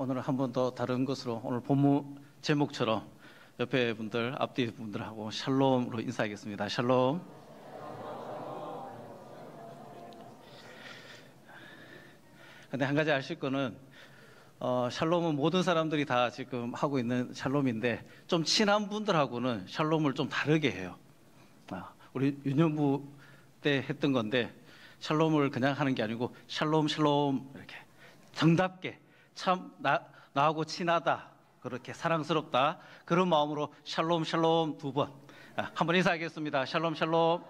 오늘 한 번 더 다른 것으로 오늘 본문 제목처럼 옆에 분들, 앞뒤 분들하고 샬롬으로 인사하겠습니다. 샬롬. 근데 한 가지 아실 거는 샬롬은 모든 사람들이 다 지금 하고 있는 샬롬인데 좀 친한 분들하고는 샬롬을 좀 다르게 해요. 우리 유년부 때 했던 건데 샬롬을 그냥 하는 게 아니고 샬롬 샬롬 이렇게 정답게 참 나하고 친하다, 그렇게 사랑스럽다, 그런 마음으로 샬롬 샬롬 두 번 한번 인사하겠습니다. 샬롬 샬롬.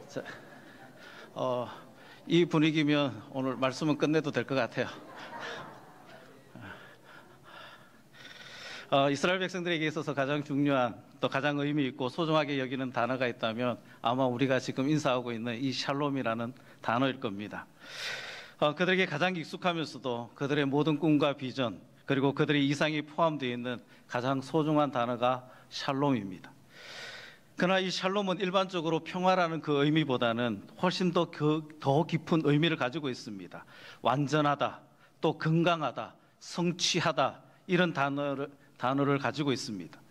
자, 이 분위기면 오늘 말씀은 끝내도 될 것 같아요. 이스라엘 백성들에게 있어서 가장 중요한, 또 가장 의미 있고 소중하게 여기는 단어가 있다면 아마 우리가 지금 인사하고 있는 이 샬롬이라는 단어일 겁니다. 그들에게 가장 익숙하면서도 그들의 모든 꿈과 비전, 그리고 그들의 이상이 포함되어 있는 가장 소중한 단어가 샬롬입니다. 그러나 이 샬롬은 일반적으로 평화라는 그 의미보다는 훨씬 더 깊은 의미를 가지고 있습니다. 완전하다, 또 건강하다, 성취하다, 이런 단어를 가지고 있습니다.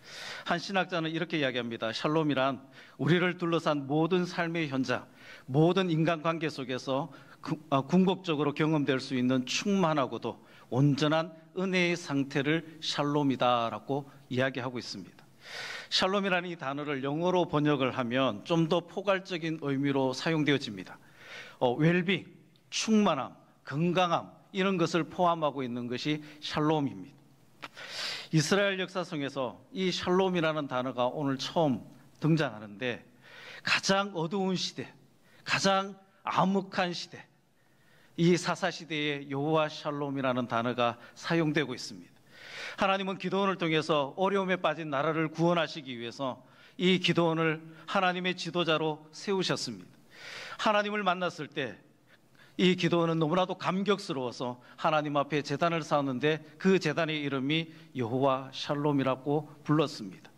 한 신학자는 이렇게 이야기합니다. 샬롬이란 우리를 둘러싼 모든 삶의 현장, 모든 인간관계 속에서 궁극적으로 경험될 수 있는 충만하고도 온전한 은혜의 상태를 샬롬이다라고 이야기하고 있습니다. 샬롬이라는 이 단어를 영어로 번역을 하면 좀 더 포괄적인 의미로 사용되어집니다. 웰빙, 충만함, 건강함, 이런 것을 포함하고 있는 것이 샬롬입니다. 이스라엘 역사성에서 이 샬롬이라는 단어가 오늘 처음 등장하는데 가장 어두운 시대, 가장 암흑한 시대, 이 사사시대에 여호와 샬롬이라는 단어가 사용되고 있습니다. 하나님은 기드온을 통해서 어려움에 빠진 나라를 구원하시기 위해서 이 기드온을 하나님의 지도자로 세우셨습니다. 하나님을 만났을 때 이 기드온은 너무나도 감격스러워서 하나님 앞에 제단을 쌓았는데 그 제단의 이름이 여호와 샬롬이라고 불렀습니다.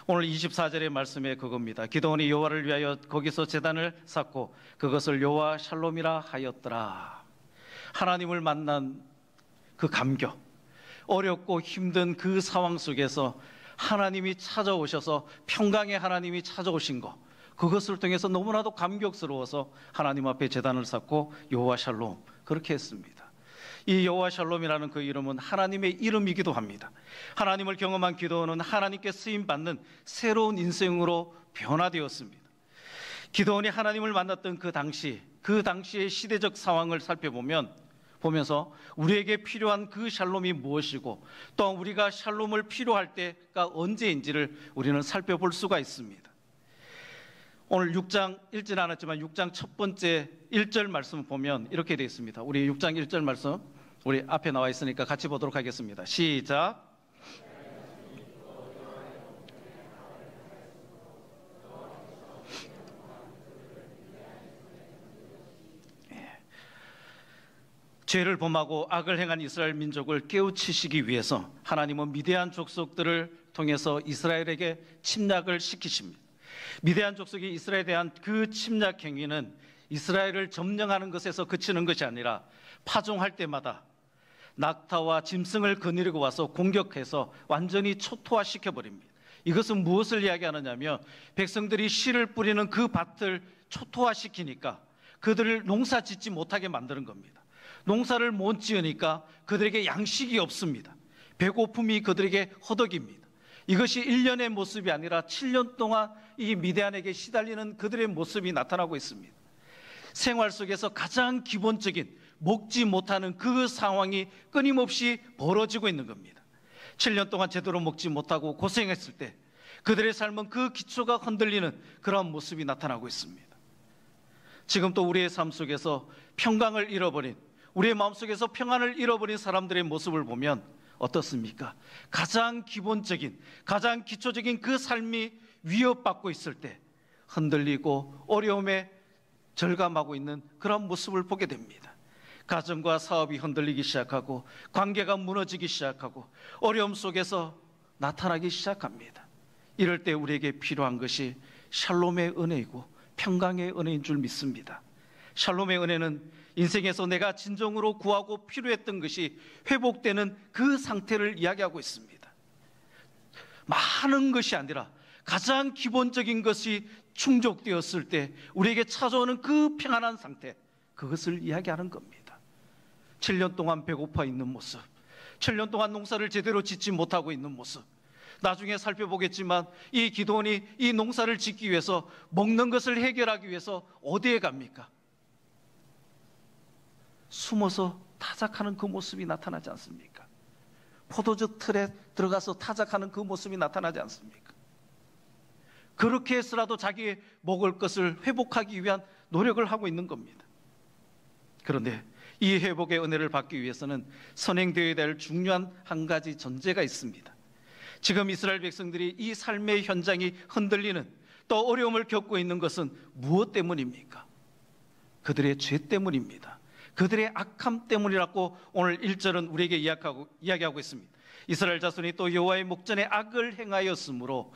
오늘 24절의 말씀에 그겁니다. 기드온이 여호와를 위하여 거기서 제단을 쌓고 그것을 여호와 샬롬이라 하였더라. 하나님을 만난 그 감격, 어렵고 힘든 그 상황 속에서 하나님이 찾아오셔서 평강의 하나님이 찾아오신 것, 그것을 통해서 너무나도 감격스러워서 하나님 앞에 제단을 쌓고 여호와 샬롬, 그렇게 했습니다. 이 여호와 샬롬이라는 그 이름은 하나님의 이름이기도 합니다. 하나님을 경험한 기드온은 하나님께 쓰임받는 새로운 인생으로 변화되었습니다. 기드온이 하나님을 만났던 그 당시의 시대적 상황을 보면서 우리에게 필요한 그 샬롬이 무엇이고 또 우리가 샬롬을 필요할 때가 언제인지를 우리는 살펴볼 수가 있습니다. 오늘 6장 읽지는 않았지만 6장 첫 번째 1절 말씀을 보면 이렇게 되어 있습니다. 우리 6장 1절 말씀 우리 앞에 나와 있으니까 같이 보도록 하겠습니다. 시작. 죄를 범하고 악을 행한 이스라엘 민족을 깨우치시기 위해서 하나님은 미디안 족속들을 통해서 이스라엘에게 침략을 시키십니다. 미디안 족속이 이스라엘에 대한 그 침략 행위는 이스라엘을 점령하는 것에서 그치는 것이 아니라 파종할 때마다 낙타와 짐승을 거느리고 와서 공격해서 완전히 초토화시켜버립니다. 이것은 무엇을 이야기하느냐면 백성들이 씨를 뿌리는 그 밭을 초토화시키니까 그들을 농사 짓지 못하게 만드는 겁니다. 농사를 못 지으니까 그들에게 양식이 없습니다. 배고픔이 그들에게 허덕입니다. 이것이 1년의 모습이 아니라 7년 동안 이 미디안에게 시달리는 그들의 모습이 나타나고 있습니다. 생활 속에서 가장 기본적인 먹지 못하는 그 상황이 끊임없이 벌어지고 있는 겁니다. 7년 동안 제대로 먹지 못하고 고생했을 때 그들의 삶은 그 기초가 흔들리는 그런 모습이 나타나고 있습니다. 지금 또 우리의 삶 속에서 평강을 잃어버린, 우리의 마음속에서 평안을 잃어버린 사람들의 모습을 보면 어떻습니까? 가장 기본적인, 가장 기초적인 그 삶이 위협받고 있을 때 흔들리고 어려움에 절감하고 있는 그런 모습을 보게 됩니다. 가정과 사업이 흔들리기 시작하고 관계가 무너지기 시작하고 어려움 속에서 나타나기 시작합니다. 이럴 때 우리에게 필요한 것이 샬롬의 은혜이고 평강의 은혜인 줄 믿습니다. 샬롬의 은혜는 인생에서 내가 진정으로 구하고 필요했던 것이 회복되는 그 상태를 이야기하고 있습니다. 많은 것이 아니라 가장 기본적인 것이 충족되었을 때 우리에게 찾아오는 그 평안한 상태, 그것을 이야기하는 겁니다. 7년 동안 배고파 있는 모습, 7년 동안 농사를 제대로 짓지 못하고 있는 모습, 나중에 살펴보겠지만 이 기드온이 이 농사를 짓기 위해서 먹는 것을 해결하기 위해서 어디에 갑니까? 숨어서 타작하는 그 모습이 나타나지 않습니까? 포도주 틀에 들어가서 타작하는 그 모습이 나타나지 않습니까? 그렇게 해서라도 자기의 먹을 것을 회복하기 위한 노력을 하고 있는 겁니다. 그런데 이 회복의 은혜를 받기 위해서는 선행되어야 될 중요한 한 가지 전제가 있습니다. 지금 이스라엘 백성들이 이 삶의 현장이 흔들리는, 또 어려움을 겪고 있는 것은 무엇 때문입니까? 그들의 죄 때문입니다. 그들의 악함 때문이라고 오늘 1절은 우리에게 이야기하고 있습니다. 이스라엘 자손이 또 여호와의 목전에 악을 행하였으므로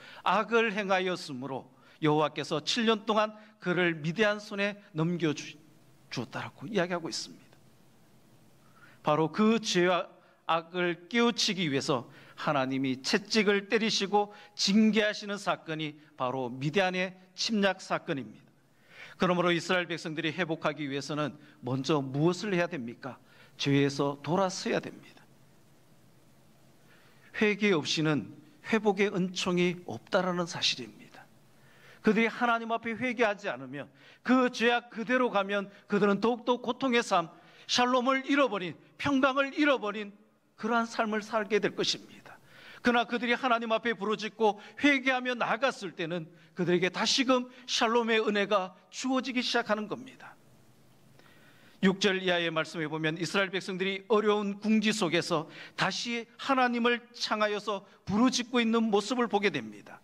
여호와께서 7년 동안 그를 미디안 손에 넘겨주었다라고 이야기하고 있습니다. 바로 그 죄와 악을 깨우치기 위해서 하나님이 채찍을 때리시고 징계하시는 사건이 바로 미디안의 침략 사건입니다. 그러므로 이스라엘 백성들이 회복하기 위해서는 먼저 무엇을 해야 됩니까? 죄에서 돌아서야 됩니다. 회개 없이는 회복의 은총이 없다라는 사실입니다. 그들이 하나님 앞에 회개하지 않으면, 그 죄악 그대로 가면 그들은 더욱더 고통의 삶, 샬롬을 잃어버린, 평강을 잃어버린 그러한 삶을 살게 될 것입니다. 그러나 그들이 하나님 앞에 부르짖고 회개하며 나아갔을 때는 그들에게 다시금 샬롬의 은혜가 주어지기 시작하는 겁니다. 6절 이하의 말씀에 보면 이스라엘 백성들이 어려운 궁지 속에서 다시 하나님을 향하여서 부르짖고 있는 모습을 보게 됩니다.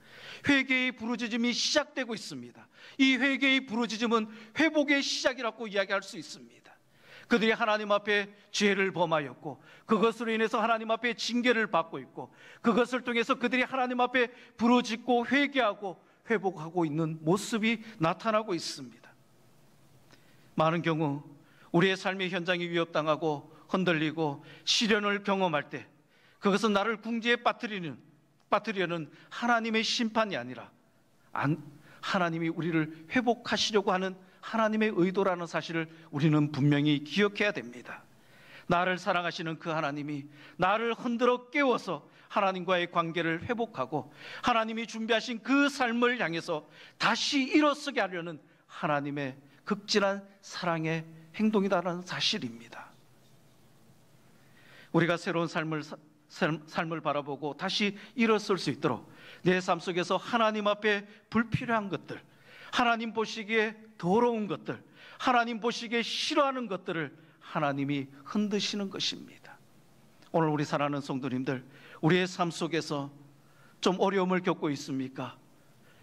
회개의 부르짖음이 시작되고 있습니다. 이 회개의 부르짖음은 회복의 시작이라고 이야기할 수 있습니다. 그들이 하나님 앞에 죄를 범하였고 그것으로 인해서 하나님 앞에 징계를 받고 있고, 그것을 통해서 그들이 하나님 앞에 부르짖고 회개하고 회복하고 있는 모습이 나타나고 있습니다. 많은 경우 우리의 삶의 현장이 위협당하고 흔들리고 시련을 경험할 때 그것은 나를 궁지에 빠뜨리려는 하나님의 심판이 아니라 하나님이 우리를 회복하시려고 하는 하나님의 의도라는 사실을 우리는 분명히 기억해야 됩니다. 나를 사랑하시는 그 하나님이 나를 흔들어 깨워서 하나님과의 관계를 회복하고 하나님이 준비하신 그 삶을 향해서 다시 일어서게 하려는 하나님의 극진한 사랑의 행동이다라는 사실입니다. 우리가 새로운 삶을 바라보고 다시 일어설 수 있도록 내 삶 속에서 하나님 앞에 불필요한 것들, 하나님 보시기에 더러운 것들, 하나님 보시기에 싫어하는 것들을 하나님이 흔드시는 것입니다. 오늘 우리 사랑하는 성도님들, 우리의 삶 속에서 좀 어려움을 겪고 있습니까?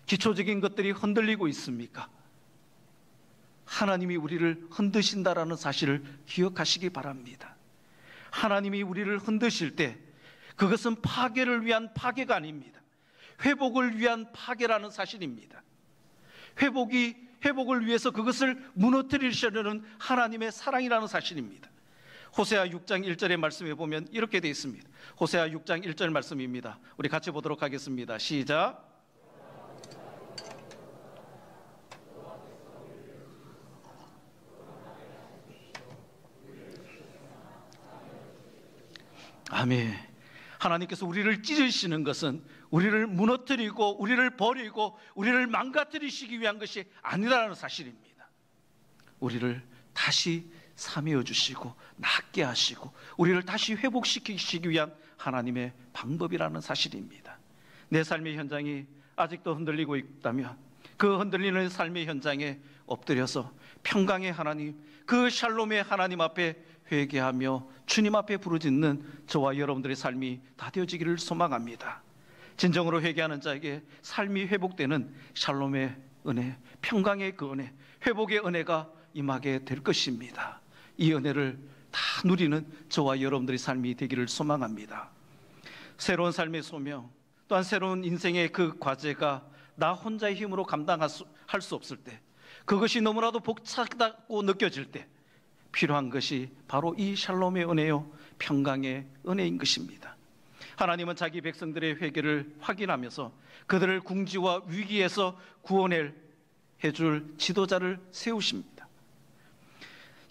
기초적인 것들이 흔들리고 있습니까? 하나님이 우리를 흔드신다라는 사실을 기억하시기 바랍니다. 하나님이 우리를 흔드실 때 그것은 파괴를 위한 파괴가 아닙니다. 회복을 위한 파괴라는 사실입니다. 회복을 위해서 그것을 무너뜨리시려는 하나님의 사랑이라는 사실입니다. 호세아 6장 1절의 말씀에 보면 이렇게 되어 있습니다. 호세아 6장 1절 말씀입니다. 우리 같이 보도록 하겠습니다. 시작. 아멘. 하나님께서 우리를 찢으시는 것은 우리를 무너뜨리고 우리를 버리고 우리를 망가뜨리시기 위한 것이 아니라는 사실입니다. 우리를 다시 사매어 주시고 낫게 하시고 우리를 다시 회복시키시기 위한 하나님의 방법이라는 사실입니다. 내 삶의 현장이 아직도 흔들리고 있다면 그 흔들리는 삶의 현장에 엎드려서 평강의 하나님, 그 샬롬의 하나님 앞에 회개하며 주님 앞에 부르짖는 저와 여러분들의 삶이 다 되어지기를 소망합니다. 진정으로 회개하는 자에게 삶이 회복되는 샬롬의 은혜, 평강의 그 은혜, 회복의 은혜가 임하게 될 것입니다. 이 은혜를 다 누리는 저와 여러분들의 삶이 되기를 소망합니다. 새로운 삶의 소명, 또한 새로운 인생의 그 과제가 나 혼자의 힘으로 감당할 수 없을 때, 그것이 너무나도 벅차다고 느껴질 때 필요한 것이 바로 이 샬롬의 은혜요, 평강의 은혜인 것입니다. 하나님은 자기 백성들의 회개를 확인하면서 그들을 궁지와 위기에서 구원해줄 지도자를 세우십니다.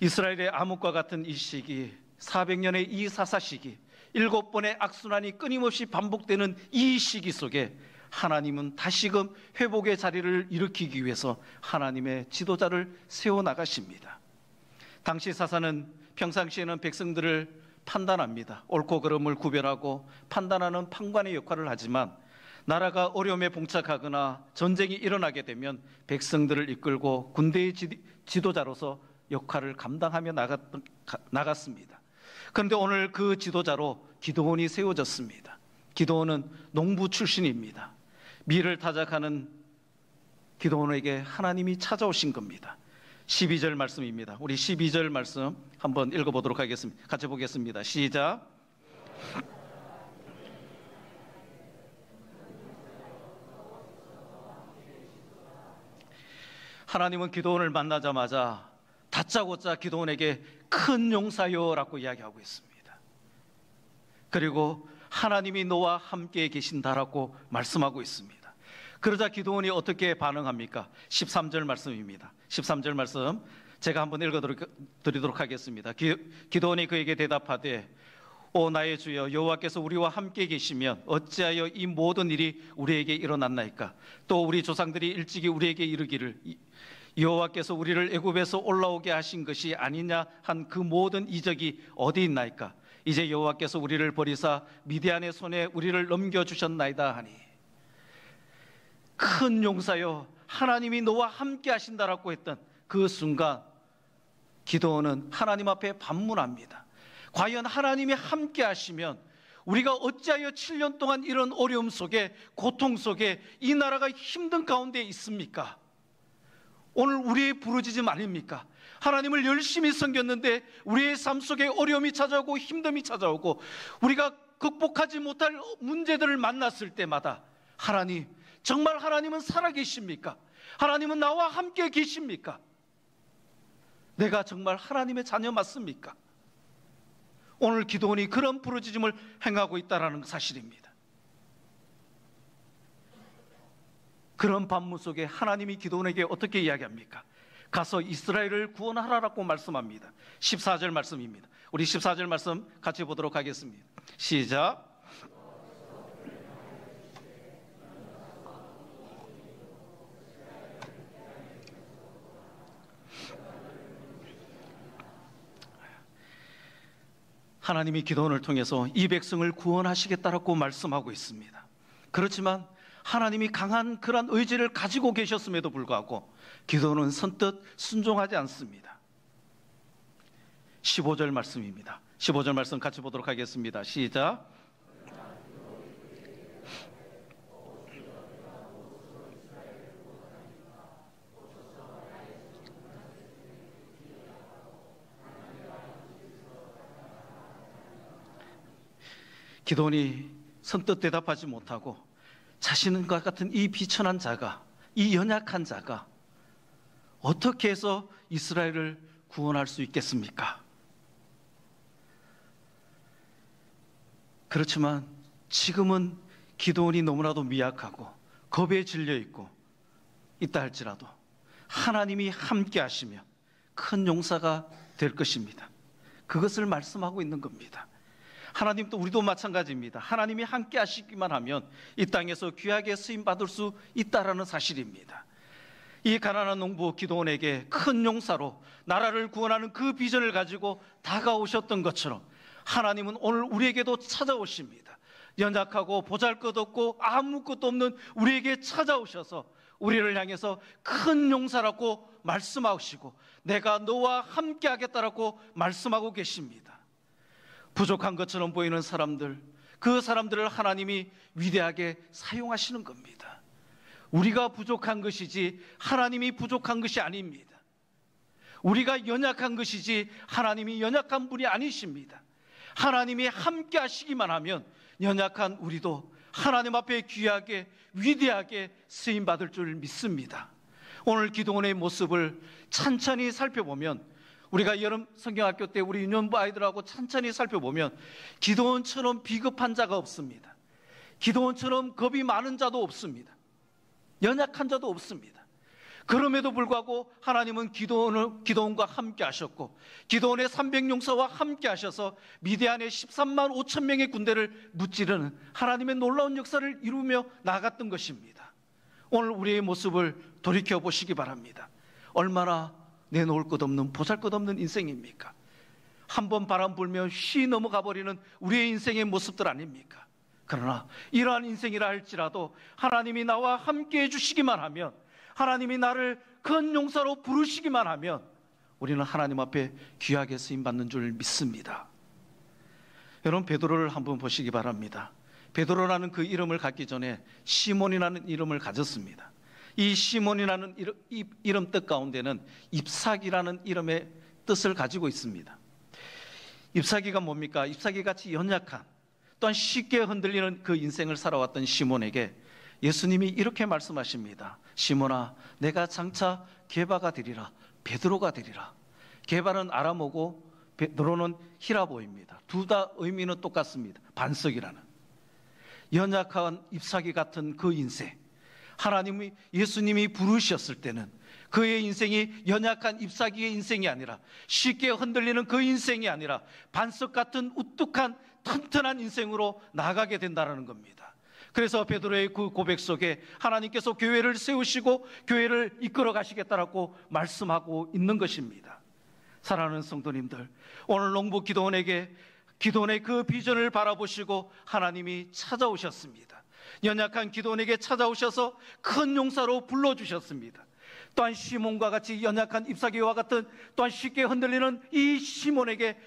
이스라엘의 암흑과 같은 이 시기, 400년의 이 사사 시기, 7번의 악순환이 끊임없이 반복되는 이 시기 속에 하나님은 다시금 회복의 자리를 일으키기 위해서 하나님의 지도자를 세워나가십니다. 당시 사사는 평상시에는 백성들을 판단합니다. 옳고 그름을 구별하고 판단하는 판관의 역할을 하지만 나라가 어려움에 봉착하거나 전쟁이 일어나게 되면 백성들을 이끌고 군대의 지도자로서 역할을 감당하며 나갔습니다. 그런데 오늘 그 지도자로 기드온이 세워졌습니다. 기드온은 농부 출신입니다. 미를 타작하는 기드온에게 하나님이 찾아오신 겁니다. 12절 말씀입니다. 우리 12절 말씀 한번 읽어보도록 하겠습니다. 같이 보겠습니다. 시작. 하나님은 기드온을 만나자마자 다짜고짜 기드온에게 큰 용사여라고 이야기하고 있습니다. 그리고 하나님이 너와 함께 계신다라고 말씀하고 있습니다. 그러자 기드온이 어떻게 반응합니까? 13절 말씀입니다. 13절 말씀 제가 한번 읽어드리도록 하겠습니다. 기드온이 그에게 대답하되 오 나의 주여, 여호와께서 우리와 함께 계시면 어찌하여 이 모든 일이 우리에게 일어났나이까? 또 우리 조상들이 일찍이 우리에게 이르기를 여호와께서 우리를 애굽에서 올라오게 하신 것이 아니냐 한 그 모든 이적이 어디 있나이까? 이제 여호와께서 우리를 버리사 미디안의 손에 우리를 넘겨주셨나이다 하니, 큰 용사여, 하나님이 너와 함께 하신다라고 했던 그 순간 기드온은 하나님 앞에 반문합니다. 과연 하나님이 함께 하시면 우리가 어찌하여 7년 동안 이런 어려움 속에, 고통 속에 이 나라가 힘든 가운데 있습니까? 오늘 우리의 부르짖음 아닙니까? 하나님을 열심히 섬겼는데 우리의 삶 속에 어려움이 찾아오고 힘듦이 찾아오고 우리가 극복하지 못할 문제들을 만났을 때마다 하나님, 정말 하나님은 살아계십니까? 하나님은 나와 함께 계십니까? 내가 정말 하나님의 자녀 맞습니까? 오늘 기드온이 그런 부르짖음을 행하고 있다는 사실입니다. 그런 반문 속에 하나님이 기드온에게 어떻게 이야기합니까? 가서 이스라엘을 구원하라라고 말씀합니다. 14절 말씀입니다. 우리 14절 말씀 같이 보도록 하겠습니다. 시작. 하나님이 기드온을 통해서 이 백성을 구원하시겠다라고 말씀하고 있습니다. 그렇지만 하나님이 강한 그런 의지를 가지고 계셨음에도 불구하고 기드온은 선뜻 순종하지 않습니다. 15절 말씀입니다. 15절 말씀 같이 보도록 하겠습니다. 시작. 기드온이 선뜻 대답하지 못하고 자신과 같은 이 비천한 자가, 이 연약한 자가 어떻게 해서 이스라엘을 구원할 수 있겠습니까? 그렇지만 지금은 기드온이 너무나도 미약하고 겁에 질려 있고 있다 할지라도 하나님이 함께 하시면 큰 용사가 될 것입니다. 그것을 말씀하고 있는 겁니다. 하나님도 우리도 마찬가지입니다. 하나님이 함께 하시기만 하면 이 땅에서 귀하게 쓰임받을 수 있다라는 사실입니다. 이 가난한 농부 기드온에게 큰 용사로 나라를 구원하는 그 비전을 가지고 다가오셨던 것처럼 하나님은 오늘 우리에게도 찾아오십니다. 연약하고 보잘것없고 아무것도 없는 우리에게 찾아오셔서 우리를 향해서 큰 용사라고 말씀하시고 내가 너와 함께 하겠다라고 말씀하고 계십니다. 부족한 것처럼 보이는 사람들, 그 사람들을 하나님이 위대하게 사용하시는 겁니다. 우리가 부족한 것이지 하나님이 부족한 것이 아닙니다. 우리가 연약한 것이지 하나님이 연약한 분이 아니십니다. 하나님이 함께 하시기만 하면 연약한 우리도 하나님 앞에 귀하게 위대하게 쓰임받을 줄 믿습니다. 오늘 기도원의 모습을 찬찬히 살펴보면, 우리가 여름 성경학교 때 우리 유년부 아이들하고 찬찬히 살펴보면 기도원처럼 비겁한 자가 없습니다. 기도원처럼 겁이 많은 자도 없습니다. 연약한 자도 없습니다. 그럼에도 불구하고 하나님은 기도원과 함께 하셨고, 기도원의 300용사와 함께 하셔서 미디안의 13만 5천 명의 군대를 무찌르는 하나님의 놀라운 역사를 이루며 나아갔던 것입니다. 오늘 우리의 모습을 돌이켜 보시기 바랍니다. 얼마나 내놓을 것 없는, 보잘 것 없는 인생입니까? 한번 바람 불면 쉬 넘어가 버리는 우리의 인생의 모습들 아닙니까? 그러나 이러한 인생이라 할지라도 하나님이 나와 함께 해주시기만 하면, 하나님이 나를 큰 용사로 부르시기만 하면 우리는 하나님 앞에 귀하게 쓰임받는 줄 믿습니다. 여러분, 베드로를 한번 보시기 바랍니다. 베드로라는 그 이름을 갖기 전에 시몬이라는 이름을 가졌습니다. 이 시몬이라는 이름 뜻 가운데는 잎사귀라는 이름의 뜻을 가지고 있습니다. 잎사귀가 뭡니까? 잎사귀같이 연약한, 또한 쉽게 흔들리는 그 인생을 살아왔던 시몬에게 예수님이 이렇게 말씀하십니다. 시몬아, 내가 장차 게바가 되리라, 베드로가 되리라. 게바는 아람어고 베드로는 히라보입니다. 둘 다 의미는 똑같습니다. 반석이라는. 연약한 잎사귀 같은 그 인생, 하나님이, 예수님이 부르셨을 때는 그의 인생이 연약한 잎사귀의 인생이 아니라, 쉽게 흔들리는 그 인생이 아니라 반석 같은 우뚝한 튼튼한 인생으로 나아가게 된다는 겁니다. 그래서 베드로의 그 고백 속에 하나님께서 교회를 세우시고 교회를 이끌어 가시겠다라고 말씀하고 있는 것입니다. 사랑하는 성도님들, 오늘 농부 기도원에게 기도원의 그 비전을 바라보시고 하나님이 찾아오셨습니다. 연약한 기도원에게 찾아오셔서 큰 용사로 불러주셨습니다. 또한 시몬과 같이 연약한 잎사귀와 같은, 또한 쉽게 흔들리는 이 시몬에게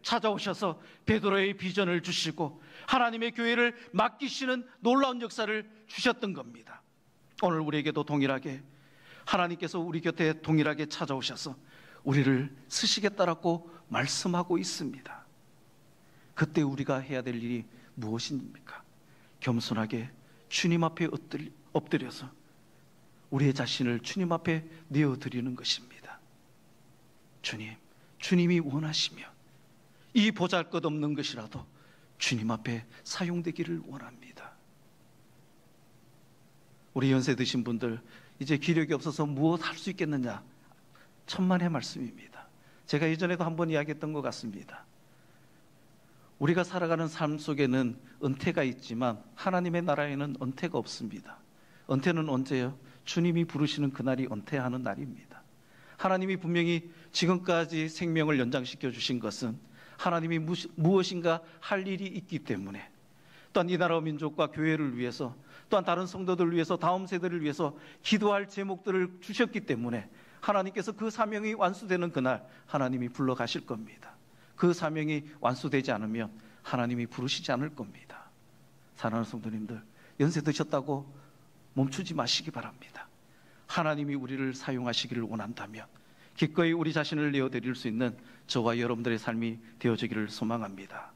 찾아오셔서 베드로의 비전을 주시고 하나님의 교회를 맡기시는 놀라운 역사를 주셨던 겁니다. 오늘 우리에게도 동일하게 하나님께서 우리 곁에 동일하게 찾아오셔서 우리를 쓰시겠다라고 말씀하고 있습니다. 그때 우리가 해야 될 일이 무엇입니까? 겸손하게 주님 앞에 엎드려서 우리의 자신을 주님 앞에 내어드리는 것입니다. 주님이 원하시면 이 보잘것없는 것이라도 주님 앞에 사용되기를 원합니다. 우리 연세 드신 분들, 이제 기력이 없어서 무엇 할 수 있겠느냐? 천만의 말씀입니다. 제가 예전에도 한번 이야기했던 것 같습니다. 우리가 살아가는 삶 속에는 은퇴가 있지만 하나님의 나라에는 은퇴가 없습니다. 은퇴는 언제요? 주님이 부르시는 그날이 은퇴하는 날입니다. 하나님이 분명히 지금까지 생명을 연장시켜 주신 것은 하나님이 무엇인가 할 일이 있기 때문에, 또한 이 나라 민족과 교회를 위해서, 또한 다른 성도들을 위해서, 다음 세대를 위해서 기도할 제목들을 주셨기 때문에 하나님께서 그 사명이 완수되는 그날 하나님이 불러가실 겁니다. 그 사명이 완수되지 않으면 하나님이 부르시지 않을 겁니다. 사랑하는 성도님들, 연세 드셨다고 멈추지 마시기 바랍니다. 하나님이 우리를 사용하시기를 원한다면 기꺼이 우리 자신을 내어드릴 수 있는 저와 여러분들의 삶이 되어지기를 소망합니다.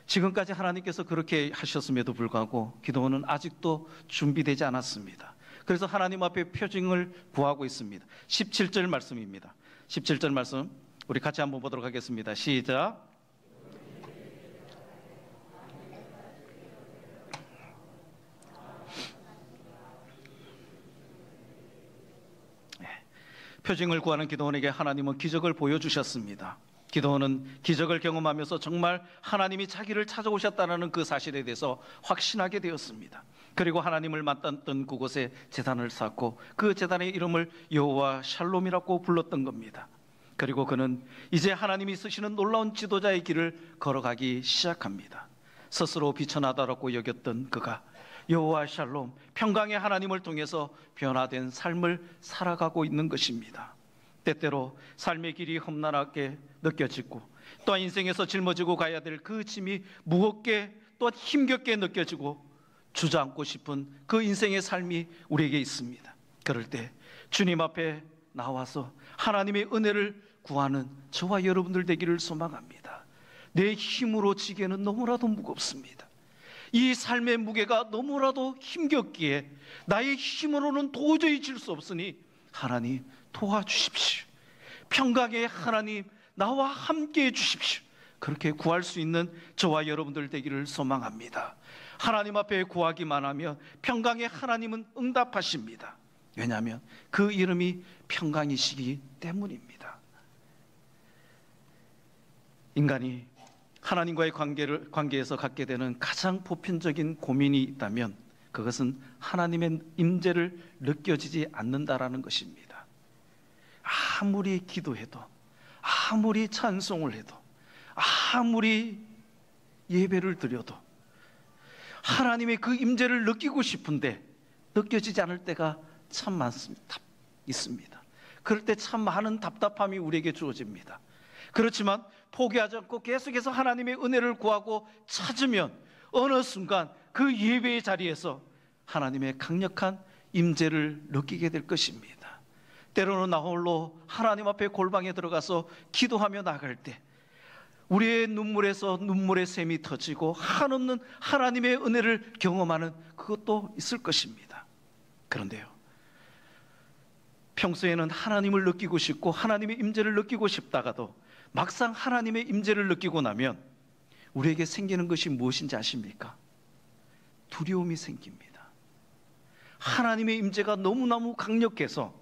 지금까지 하나님께서 그렇게 하셨음에도 불구하고 기도는 아직도 준비되지 않았습니다. 그래서 하나님 앞에 표징을 구하고 있습니다. 17절 말씀입니다. 17절 말씀 우리 같이 한번 보도록 하겠습니다. 시작. 표징을 구하는 기도원에게 하나님은 기적을 보여주셨습니다. 기도원은 기적을 경험하면서 정말 하나님이 자기를 찾아오셨다는 그 사실에 대해서 확신하게 되었습니다. 그리고 하나님을 만났던 그곳에 제단을 쌓고 그 제단의 이름을 여호와 샬롬이라고 불렀던 겁니다. 그리고 그는 이제 하나님이 쓰시는 놀라운 지도자의 길을 걸어가기 시작합니다. 스스로 비천하다라고 여겼던 그가 여호와 샬롬, 평강의 하나님을 통해서 변화된 삶을 살아가고 있는 것입니다. 때때로 삶의 길이 험난하게 느껴지고, 또한 인생에서 짊어지고 가야 될 그 짐이 무겁게 또 힘겹게 느껴지고 주저앉고 싶은 그 인생의 삶이 우리에게 있습니다. 그럴 때 주님 앞에 나와서 하나님의 은혜를 구하는 저와 여러분들 되기를 소망합니다. 내 힘으로 지기에는 너무나도 무겁습니다. 이 삶의 무게가 너무나도 힘겹기에 나의 힘으로는 도저히 질 수 없으니 하나님 도와주십시오. 평강의 하나님 나와 함께해 주십시오. 그렇게 구할 수 있는 저와 여러분들 되기를 소망합니다. 하나님 앞에 구하기만 하면 평강의 하나님은 응답하십니다. 왜냐하면 그 이름이 평강이시기 때문입니다. 인간이 하나님과의 관계에서 갖게 되는 가장 보편적인 고민이 있다면 그것은 하나님의 임재를 느껴지지 않는다라는 것입니다. 아무리 기도해도, 아무리 찬송을 해도, 아무리 예배를 드려도 하나님의 그 임재를 느끼고 싶은데 느껴지지 않을 때가 참 많습니다. 있습니다. 그럴 때 참 많은 답답함이 우리에게 주어집니다. 그렇지만 포기하지 않고 계속해서 하나님의 은혜를 구하고 찾으면 어느 순간 그 예배의 자리에서 하나님의 강력한 임재를 느끼게 될 것입니다. 때로는 나 홀로 하나님 앞에 골방에 들어가서 기도하며 나갈 때 우리의 눈물에서 눈물의 샘이 터지고 한없는 하나님의 은혜를 경험하는 그것도 있을 것입니다. 그런데요, 평소에는 하나님을 느끼고 싶고 하나님의 임재를 느끼고 싶다가도 막상 하나님의 임재를 느끼고 나면 우리에게 생기는 것이 무엇인지 아십니까? 두려움이 생깁니다. 하나님의 임재가 너무너무 강력해서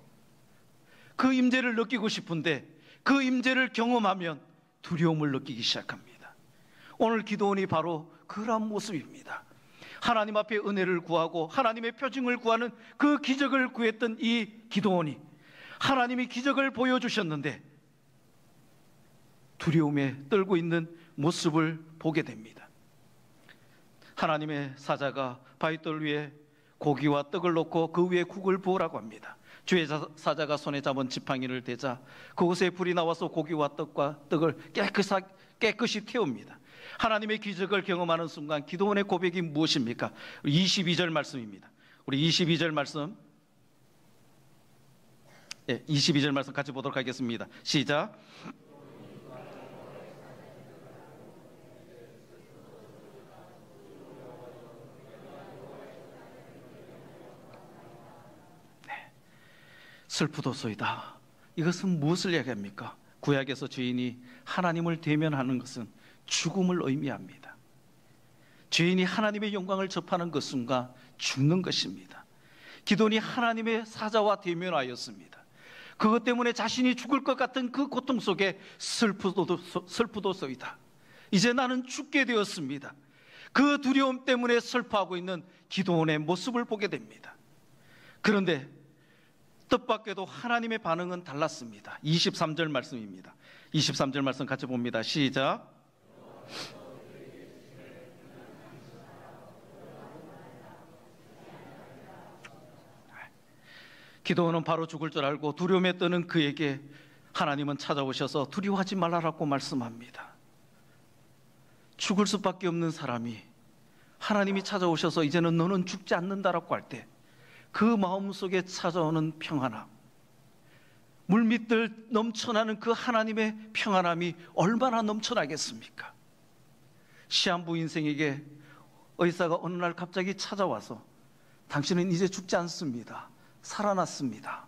그 임재를 느끼고 싶은데 그 임재를 경험하면 두려움을 느끼기 시작합니다. 오늘 기도원이 바로 그런 모습입니다. 하나님 앞에 은혜를 구하고 하나님의 표징을 구하는 그 기적을 구했던 이 기도원이 하나님이 기적을 보여주셨는데 두려움에 떨고 있는 모습을 보게 됩니다. 하나님의 사자가 바위돌 위에 고기와 떡을 놓고 그 위에 국을 부으라고 합니다. 주의 사자가 손에 잡은 지팡이를 대자 그곳에 불이 나와서 고기와 떡을 깨끗이 태웁니다. 하나님의 기적을 경험하는 순간 기도원의 고백이 무엇입니까? 22절 말씀입니다. 우리 22절 말씀 22절 말씀 같이 보도록 하겠습니다. 시작. 슬프도소이다. 이것은 무엇을 얘기합니까? 구약에서 죄인이 하나님을 대면하는 것은 죽음을 의미합니다. 죄인이 하나님의 영광을 접하는 그 순간 죽는 것입니다. 기도원이 하나님의 사자와 대면하였습니다. 그것 때문에 자신이 죽을 것 같은 그 고통 속에 슬프도소이다. 이제 나는 죽게 되었습니다. 그 두려움 때문에 슬퍼하고 있는 기도원의 모습을 보게 됩니다. 그런데 뜻밖에도 하나님의 반응은 달랐습니다. 23절 말씀입니다. 23절 말씀 같이 봅니다. 시작. 기도원은 바로 죽을 줄 알고 두려움에 떠는 그에게 하나님은 찾아오셔서 두려워하지 말라라고 말씀합니다. 죽을 수밖에 없는 사람이 하나님이 찾아오셔서 이제는 너는 죽지 않는다라고 할 때 그 마음속에 찾아오는 평안함, 물밑들 넘쳐나는 그 하나님의 평안함이 얼마나 넘쳐나겠습니까? 시한부 인생에게 의사가 어느 날 갑자기 찾아와서 당신은 이제 죽지 않습니다, 살아났습니다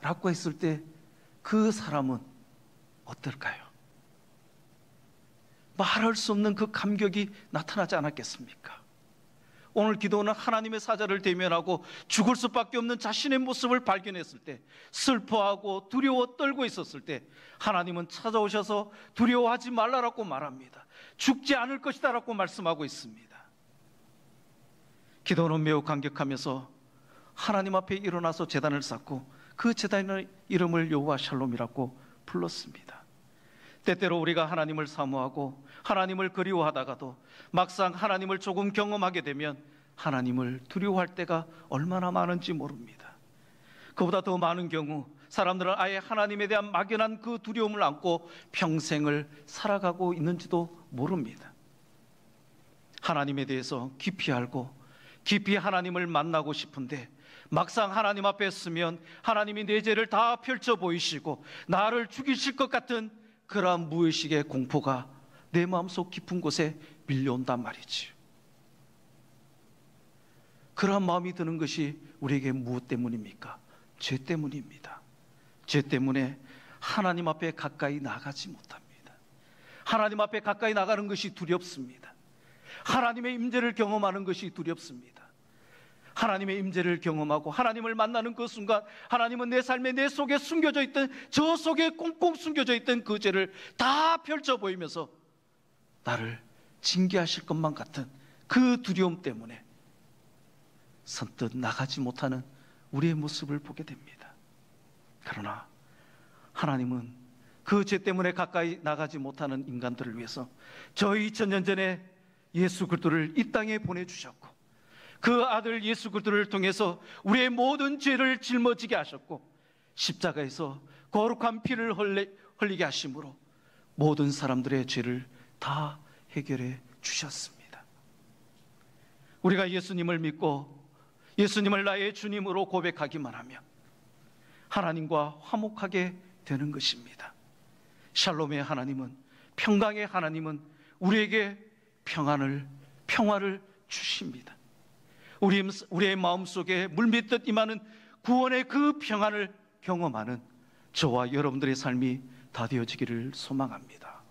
라고 했을 때 그 사람은 어떨까요? 말할 수 없는 그 감격이 나타나지 않았겠습니까? 오늘 기도는 하나님의 사자를 대면하고 죽을 수밖에 없는 자신의 모습을 발견했을 때, 슬퍼하고 두려워 떨고 있었을 때 하나님은 찾아오셔서 두려워하지 말라라고 말합니다. 죽지 않을 것이다 라고 말씀하고 있습니다. 기도는 매우 감격하면서 하나님 앞에 일어나서 제단을 쌓고 그 제단의 이름을 여호와 샬롬이라고 불렀습니다. 때때로 우리가 하나님을 사모하고 하나님을 그리워하다가도 막상 하나님을 조금 경험하게 되면 하나님을 두려워할 때가 얼마나 많은지 모릅니다. 그보다 더 많은 경우 사람들은 아예 하나님에 대한 막연한 그 두려움을 안고 평생을 살아가고 있는지도 모릅니다. 하나님에 대해서 깊이 알고 깊이 하나님을 만나고 싶은데 막상 하나님 앞에 서면 하나님이 내 죄를 다 펼쳐 보이시고 나를 죽이실 것 같은 그러한 무의식의 공포가 내 마음속 깊은 곳에 밀려온단 말이지요. 그러한 마음이 드는 것이 우리에게 무엇 때문입니까? 죄 때문입니다. 죄 때문에 하나님 앞에 가까이 나가지 못합니다. 하나님 앞에 가까이 나가는 것이 두렵습니다. 하나님의 임재를 경험하는 것이 두렵습니다. 하나님의 임재를 경험하고 하나님을 만나는 그 순간 하나님은 내 삶에 내 속에 숨겨져 있던, 저 속에 꽁꽁 숨겨져 있던 그 죄를 다 펼쳐 보이면서 나를 징계하실 것만 같은 그 두려움 때문에 선뜻 나가지 못하는 우리의 모습을 보게 됩니다. 그러나 하나님은 그 죄 때문에 가까이 나가지 못하는 인간들을 위해서 저희 2000년 전에 예수 그리스도를 이 땅에 보내주셨고, 그 아들 예수 그리스도를 통해서 우리의 모든 죄를 짊어지게 하셨고, 십자가에서 거룩한 피를 흘리게 하심으로 모든 사람들의 죄를 다 해결해 주셨습니다. 우리가 예수님을 믿고 예수님을 나의 주님으로 고백하기만 하면 하나님과 화목하게 되는 것입니다. 샬롬의 하나님은, 평강의 하나님은 우리에게 평화를 주십니다. 우리의 마음속에 물밀듯 임하는 구원의 그 평안을 경험하는 저와 여러분들의 삶이 다 되어지기를 소망합니다.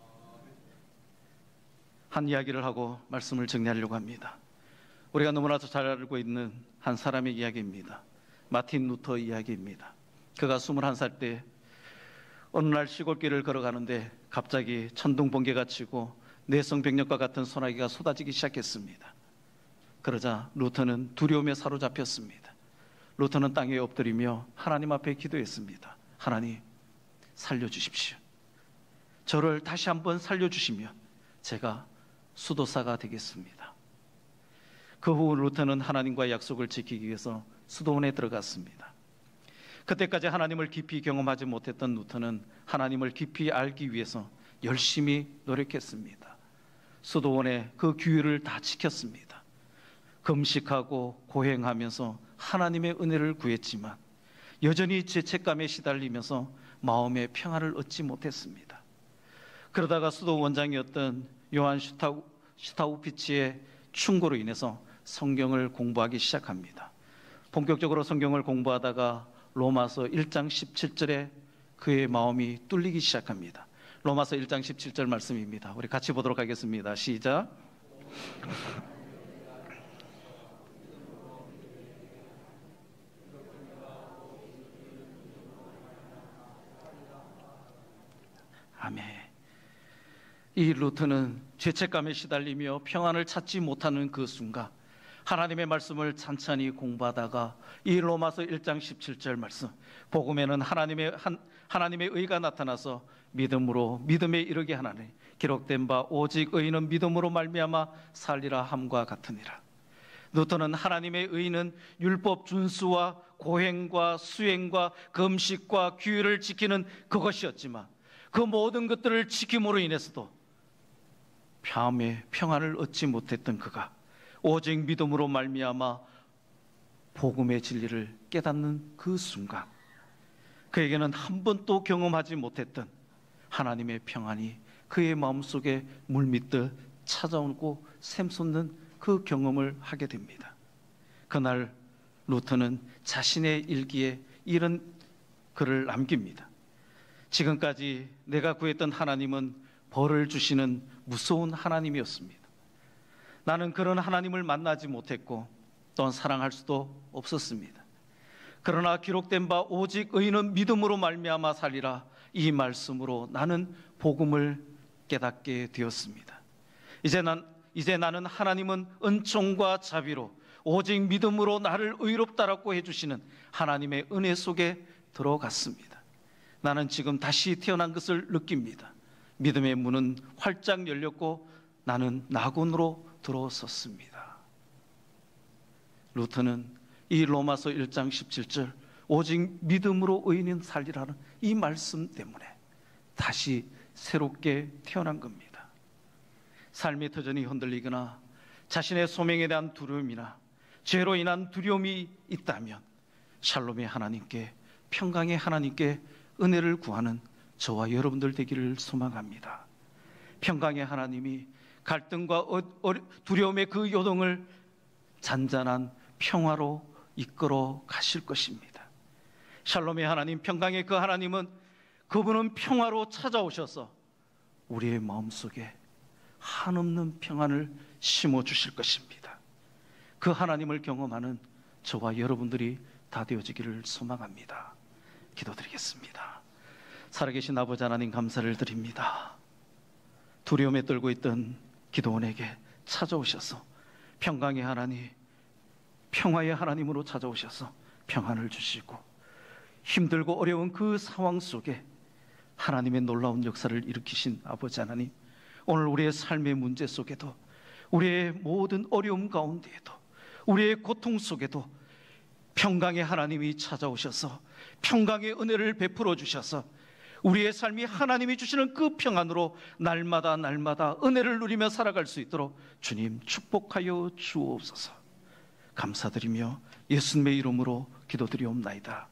한 이야기를 하고 말씀을 정리하려고 합니다. 우리가 너무나도 잘 알고 있는 한 사람의 이야기입니다. 마틴 루터 이야기입니다. 그가 21살 때 어느 날 시골길을 걸어가는데 갑자기 천둥 번개가 치고 내성병력과 같은 소나기가 쏟아지기 시작했습니다. 그러자 루터는 두려움에 사로잡혔습니다. 루터는 땅에 엎드리며 하나님 앞에 기도했습니다. 하나님, 살려주십시오. 저를 다시 한번 살려주시면 제가 수도사가 되겠습니다. 그 후 루터는 하나님과의 약속을 지키기 위해서 수도원에 들어갔습니다. 그때까지 하나님을 깊이 경험하지 못했던 루터는 하나님을 깊이 알기 위해서 열심히 노력했습니다. 수도원의 그 규율을 다 지켰습니다. 금식하고 고행하면서 하나님의 은혜를 구했지만 여전히 죄책감에 시달리면서 마음의 평안을 얻지 못했습니다. 그러다가 수도 원장이었던 요한 슈타우피치의 충고로 인해서 성경을 공부하기 시작합니다. 본격적으로 성경을 공부하다가 로마서 1장 17절에 그의 마음이 뚫리기 시작합니다. 로마서 1장 17절 말씀입니다. 우리 같이 보도록 하겠습니다. 시작. 아멘. 이 루터는 죄책감에 시달리며 평안을 찾지 못하는 그 순간 하나님의 말씀을 찬찬히 공부하다가 이 로마서 1장 17절 말씀, 복음에는 하나님의 의가 나타나서 믿음에 이르게 하나니 기록된 바 오직 의인은 믿음으로 말미암아 살리라 함과 같으니라. 루터는 하나님의 의는 율법 준수와 고행과 수행과 금식과 규율을 지키는 그것이었지만 그 모든 것들을 지킴으로 인해서도 마음의 평안을 얻지 못했던 그가 오직 믿음으로 말미암아 복음의 진리를 깨닫는 그 순간 그에게는 한 번도 경험하지 못했던 하나님의 평안이 그의 마음속에 물밀듯 찾아오고 샘솟는 그 경험을 하게 됩니다. 그날 루터는 자신의 일기에 이런 글을 남깁니다. 지금까지 내가 구했던 하나님은 벌을 주시는 무서운 하나님이었습니다. 나는 그런 하나님을 만나지 못했고 또한 사랑할 수도 없었습니다. 그러나 기록된 바 오직 의인은 믿음으로 말미암아 살리라, 이 말씀으로 나는 복음을 깨닫게 되었습니다. 이제 나는 하나님은 은총과 자비로 오직 믿음으로 나를 의롭다라고 해주시는 하나님의 은혜 속에 들어갔습니다. 나는 지금 다시 태어난 것을 느낍니다. 믿음의 문은 활짝 열렸고 나는 낙원으로 들어섰습니다. 루터는 이 로마서 1장 17절 오직 믿음으로 의인은 살리라는 이 말씀 때문에 다시 새롭게 태어난 겁니다. 삶의 터전이 흔들리거나 자신의 소명에 대한 두려움이나 죄로 인한 두려움이 있다면 샬롬의 하나님께, 평강의 하나님께 은혜를 구하는 저와 여러분들 되기를 소망합니다. 평강의 하나님이 갈등과 두려움의 그 요동을 잔잔한 평화로 이끌어 가실 것입니다. 샬롬의 하나님, 평강의 그 하나님은 그분은 평화로 찾아오셔서 우리의 마음속에 한없는 평안을 심어주실 것입니다. 그 하나님을 경험하는 저와 여러분들이 다 되어지기를 소망합니다. 기도드리겠습니다. 살아계신 아버지 하나님, 감사를 드립니다. 두려움에 떨고 있던 기도원에게 찾아오셔서 평강의 하나님, 평화의 하나님으로 찾아오셔서 평안을 주시고, 힘들고 어려운 그 상황 속에 하나님의 놀라운 역사를 일으키신 아버지 하나님, 오늘 우리의 삶의 문제 속에도, 우리의 모든 어려움 가운데에도, 우리의 고통 속에도 평강의 하나님이 찾아오셔서 평강의 은혜를 베풀어 주셔서 우리의 삶이 하나님이 주시는 그 평안으로 날마다 은혜를 누리며 살아갈 수 있도록 주님 축복하여 주옵소서. 감사드리며 예수님의 이름으로 기도드리옵나이다.